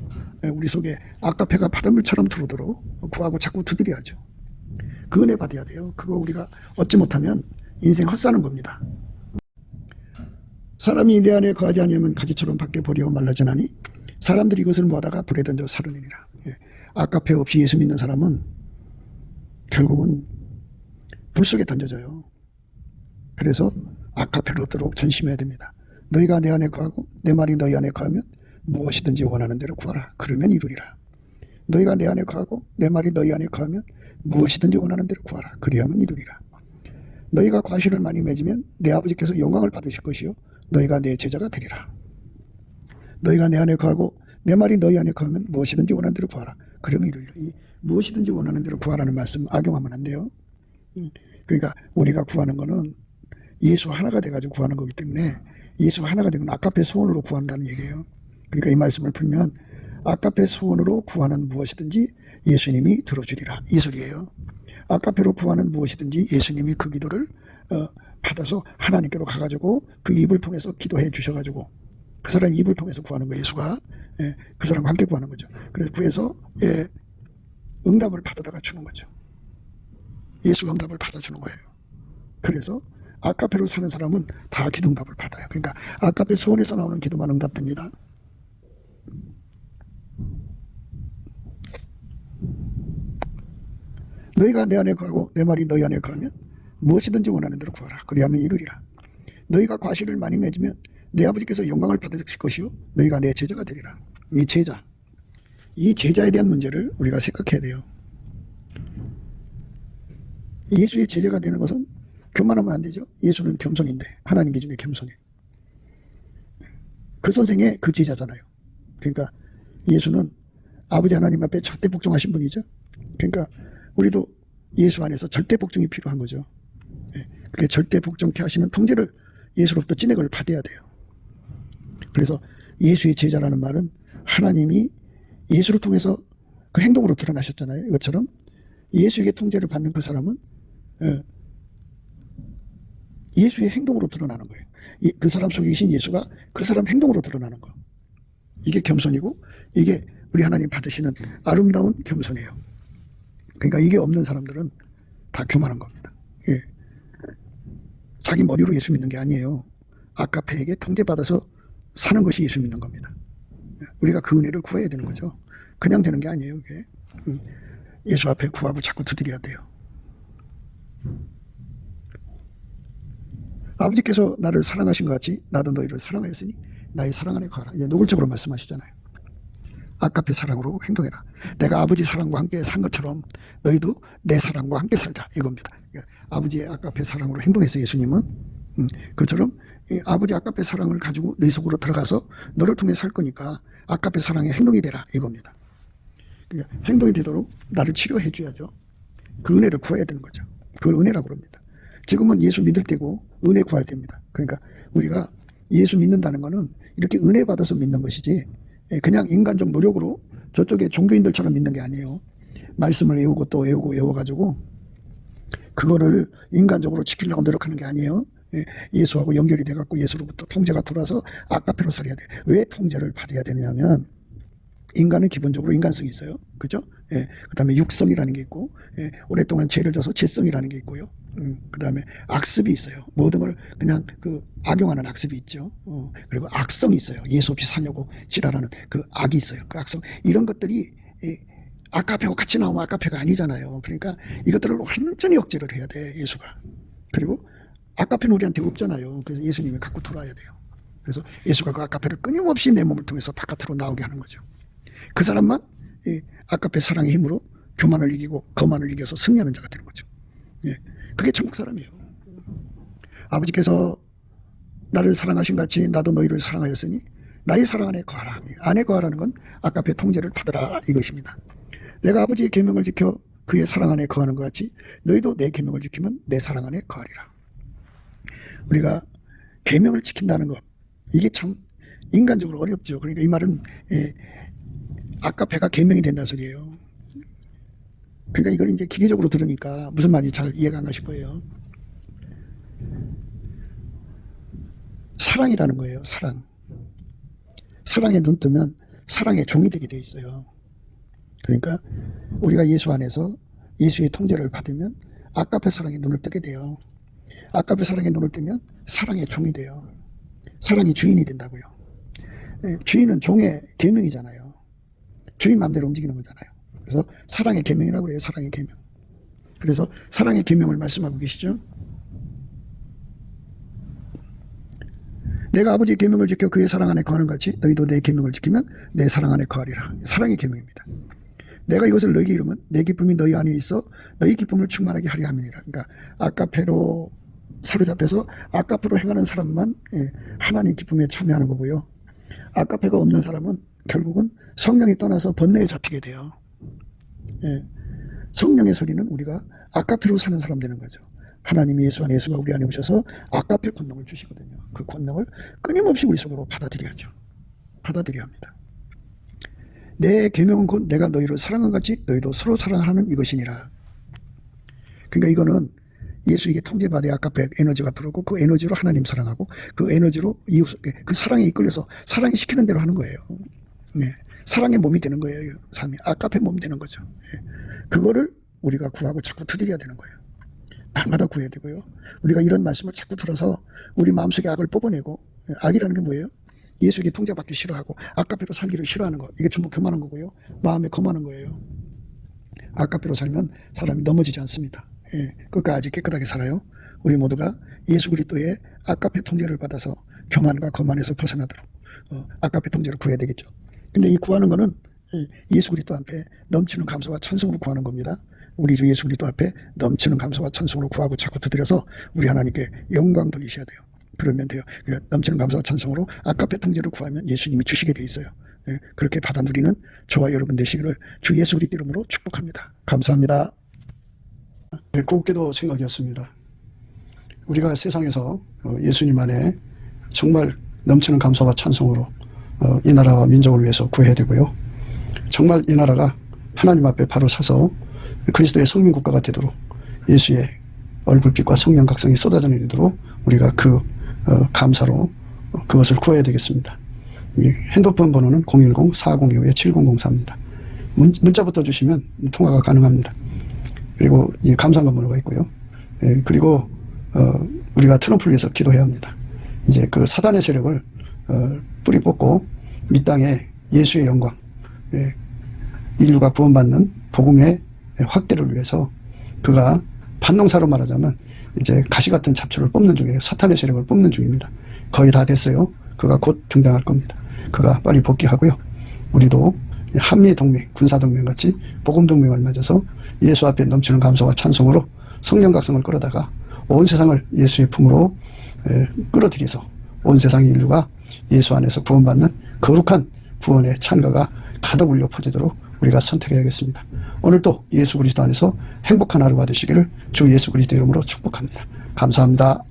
Speaker 1: 우리 속에 아카페가 바닷물처럼 들어오도록 구하고 자꾸 두드려야죠. 그 은혜 받아야 돼요. 그거 우리가 얻지 못하면 인생 헛사는 겁니다. 사람이 내 안에 거하지 아니하면 가지처럼 밖에 버리고 말라지나니 사람들이 이것을 모아다가 불에 던져 사르느니라. 아까페 없이 예수 믿는 사람은 결국은 불 속에 던져져요. 그래서 아까페로 얻도록 전심해야 됩니다. 너희가 내 안에 거하고 내 말이 너희 안에 거하면 무엇이든지 원하는 대로 구하라. 그러면 이루리라. 너희가 내 안에 거하고 내 말이 너희 안에 거하면 무엇이든지 원하는 대로 구하라. 그리하면 이루리라. 너희가 과실을 많이 맺으면 내 아버지께서 영광을 받으실 것이요 너희가 내 제자가 되리라. 너희가 내 안에 거하고 내 말이 너희 안에 거하면 무엇이든지 원하는 대로 구하라. 그러면 이루리라. 이 무엇이든지 원하는 대로 구하라는 말씀 악용하면 안 돼요. 그러니까 우리가 구하는 거는 예수 하나가 돼가지고 구하는 거기 때문에 예수 하나가 되면 아까페 소원으로 구한다는 얘기예요. 그러니까 이 말씀을 풀면 아까페 소원으로 구하는 무엇이든지 예수님이 들어주리라 이 소리예요. 아까페로 구하는 무엇이든지 예수님이 그 기도를 받아서 하나님께로 가가지고 그 입을 통해서 기도해 주셔가지고 그 사람 입을 통해서 구하는 거예요. 예수가 그 사람과 함께 구하는 거죠. 그래서 구해서 응답을 받아다가 주는 거죠. 예수가 응답을 받아주는 거예요. 그래서 아까페로 사는 사람은 다 기도 응답을 받아요. 그러니까 아까페 소원에서 나오는 기도만 응답됩니다. 너희가 내 안에 거하고 내 말이 너희 안에 거하면 무엇이든지 원하는 대로 구하라. 그리하면 이루리라. 너희가 과실을 많이 맺으면 내 아버지께서 영광을 받으실 것이요 너희가 내 제자가 되리라. 이 제자에 대한 문제를 우리가 생각해야 돼요. 예수의 제자가 되는 것은 교만하면 안 되죠. 예수는 겸손인데 하나님 기준의 겸손이에요. 그 선생의 그 제자잖아요. 그러니까 예수는 아버지 하나님 앞에 절대 복종하신 분이죠. 그러니까 우리도 예수 안에서 절대 복종이 필요한 거죠. 그게 절대 복종케 하시는 통제를 예수로부터 찐액을 받아야 돼요. 그래서 예수의 제자라는 말은 하나님이 예수를 통해서 그 행동으로 드러나셨잖아요. 이것처럼 예수에게 통제를 받는 그 사람은 예수의 행동으로 드러나는 거예요. 그 사람 속에 계신 예수가 그 사람 행동으로 드러나는 거. 이게 겸손이고 이게 우리 하나님 받으시는 아름다운 겸손이에요. 그러니까 이게 없는 사람들은 다 교만한 겁니다. 자기 머리로 예수 믿는 게 아니에요. 아까페에게 통제받아서 사는 것이 예수 믿는 겁니다. 우리가 그 은혜를 구해야 되는 거죠. 그냥 되는 게 아니에요. 이게. 예수 앞에 구하고 자꾸 두드려야 돼요. 아버지께서 나를 사랑하신 것 같이 나도 너희를 사랑하였으니 나의 사랑 안에 거하라. 노골적으로 말씀하시잖아요. 아까페 사랑으로 행동해라. 내가 아버지 사랑과 함께 산 것처럼 너희도 내 사랑과 함께 살자 이겁니다. 그러니까 아버지의 아까페 사랑으로 행동해서 예수님은 그처럼 아버지 아까페 사랑을 가지고 네 속으로 들어가서 너를 통해 살 거니까 아까페 사랑의 행동이 되라 이겁니다. 그러니까 행동이 되도록 나를 치료해 줘야죠. 그 은혜를 구해야 되는 거죠. 그걸 은혜라고 그럽니다. 지금은 예수 믿을 때고 은혜 구할 때입니다. 그러니까 우리가 예수 믿는다는 거는 이렇게 은혜 받아서 믿는 것이지 그냥 인간적 노력으로 저쪽에 종교인들처럼 믿는 게 아니에요. 말씀을 외우고 또 외워가지고 그거를 인간적으로 지키려고 노력하는 게 아니에요. 예수하고 연결이 돼갖고 예수로부터 통제가 들어와서 아까페로 살아야 돼. 왜 통제를 받아야 되냐면 인간은 기본적으로 인간성이 있어요. 그죠? 그 다음에 육성이라는 게 있고, 오랫동안 죄를 져서 죄성이라는 게 있고요. 그 다음에 악습이 있어요. 모든 걸 그냥 악용하는 악습이 있죠. 그리고 악성이 있어요. 예수 없이 살려고 지랄하는 그 악이 있어요. 그 악성. 이런 것들이 아까페하고 같이 나오면 아까페가 아니잖아요. 그러니까 이것들을 완전히 억제를 해야 돼, 예수가. 그리고 아까페는 우리한테 없잖아요. 그래서 예수님이 갖고 돌아야 돼요. 그래서 예수가 그 아까페를 끊임없이 내 몸을 통해서 바깥으로 나오게 하는 거죠. 그 사람만 아까페 사랑의 힘으로 교만을 이기고 거만을 이겨서 승리하는 자가 되는 거죠. 그게 천국 사람이에요. 아버지께서 나를 사랑하신 같이 나도 너희를 사랑하였으니 나의 사랑 안에 거하라. 안에 거하라는 건 아까페 통제를 받으라 이것입니다. 내가 아버지의 계명을 지켜 그의 사랑 안에 거하는 것 같이 너희도 내 계명을 지키면 내 사랑 안에 거하리라. 우리가 계명을 지킨다는 것 이게 참 인간적으로 어렵죠. 그러니까 이 말은 아까페가 계명이 된다는 소리예요. 그러니까 이걸 이제 기계적으로 들으니까 무슨 말인지 잘 이해가 안 가실 거예요. 사랑이라는 거예요. 사랑. 사랑에 눈 뜨면 사랑의 종이 되게 돼 있어요. 그러니까 우리가 예수 안에서 예수의 통제를 받으면 아까페 사랑에 눈을 뜨게 돼요. 아까페 사랑의 눈을 뜨면 사랑의 종이 돼요. 사랑의 주인이 된다고요. 주인은 종의 계명이잖아요. 주인 마음대로 움직이는 거잖아요. 그래서 사랑의 계명이라고 그래요. 사랑의 계명. 그래서 사랑의 계명을 말씀하고 계시죠. 내가 아버지의 계명을 지켜 그의 사랑 안에 거하는 같이 너희도 내 계명을 지키면 내 사랑 안에 거하리라. 사랑의 계명입니다. 내가 이것을 너희에게 이루면 내 기쁨이 너희 안에 있어 너희 기쁨을 충만하게 하려 함이니라. 그러니까 아까페로 사로잡혀서 아까페로 행하는 사람만 하나님 기쁨에 참여하는 거고요. 아까페가 없는 사람은 결국은 성령이 떠나서 번뇌에 잡히게 돼요. 성령의 소리는 우리가 아까페로 사는 사람 되는 거죠. 하나님이 예수 안에 예수가 우리 안에 오셔서 아까페 권능을 주시거든요. 그 권능을 끊임없이 우리 속으로 받아들여야죠. 받아들여야 합니다. 내 계명은 곧 내가 너희를 사랑한 같이 너희도 서로 사랑하는 이것이니라. 그러니까 이거는 예수에게 통제받아야 아까페 에너지가 들어오고 그 에너지로 하나님 사랑하고 그 에너지로 이웃, 그 사랑에 이끌려서 사랑이 시키는 대로 하는 거예요. 사랑의 몸이 되는 거예요. 삶이 아까페 몸 되는 거죠. 그거를 우리가 구하고 자꾸 두드려야 되는 거예요. 날마다 구해야 되고요. 우리가 이런 말씀을 자꾸 들어서 우리 마음속에 악을 뽑아내고, 악이라는 게 뭐예요? 예수에게 통제받기 싫어하고 아까페로 살기를 싫어하는 거. 이게 전부 교만한 거고요. 마음에 거만한 거예요. 아까페로 살면 사람이 넘어지지 않습니다. 끝까지 깨끗하게 살아요. 우리 모두가 예수 그리스도의 아까페 통제를 받아서 교만과 거만에서 벗어나도록 아까페 통제를 구해야 되겠죠. 근데 이 구하는 거는 예수 그리스도 앞에 넘치는 감사와 찬송으로 구하는 겁니다. 우리 주 예수 그리스도 앞에 넘치는 감사와 찬송으로 구하고 자꾸 두드려서 우리 하나님께 영광 돌리셔야 돼요. 그러면 돼요. 넘치는 감사와 찬송으로 아까페 통제를 구하면 예수님이 주시게 돼 있어요. 그렇게 받아 누리는 저와 여러분 되시기를 주 예수 그리스도 이름으로 축복합니다. 감사합니다. 곱게도 생각이었습니다. 우리가 세상에서 예수님 안에 정말 넘치는 감사와 찬송으로 이 나라와 민족을 위해서 구해야 되고요. 정말 이 나라가 하나님 앞에 바로 서서 그리스도의 성민국가가 되도록 예수의 얼굴빛과 성령 각성이 쏟아져 내리도록 우리가 그 감사로 그것을 구해야 되겠습니다. 핸드폰 번호는 010-4025-7004입니다. 문자부터 주시면 통화가 가능합니다. 그리고 이 감사한 번호가 있고요. 그리고 우리가 트럼프를 위해서 기도해야 합니다. 이제 그 사단의 세력을 뿌리 뽑고 이 땅에 예수의 영광, 인류가 구원받는 복음의 확대를 위해서 그가 반농사로 말하자면 이제 가시 같은 잡초를 뽑는 중이에요. 사탄의 세력을 뽑는 중입니다. 거의 다 됐어요. 그가 곧 등장할 겁니다. 그가 빨리 복귀하고요. 우리도 한미동맹, 군사동맹 같이 복음동맹을 맺어서 예수 앞에 넘치는 감사와 찬송으로 성령 각성을 끌어다가 온 세상을 예수의 품으로 끌어들여서 온 세상의 인류가 예수 안에서 구원받는 거룩한 구원의 찬가가 가득 울려 퍼지도록 우리가 선택해야겠습니다. 오늘도 예수 그리스도 안에서 행복한 하루가 되시기를 주 예수 그리스도 이름으로 축복합니다. 감사합니다.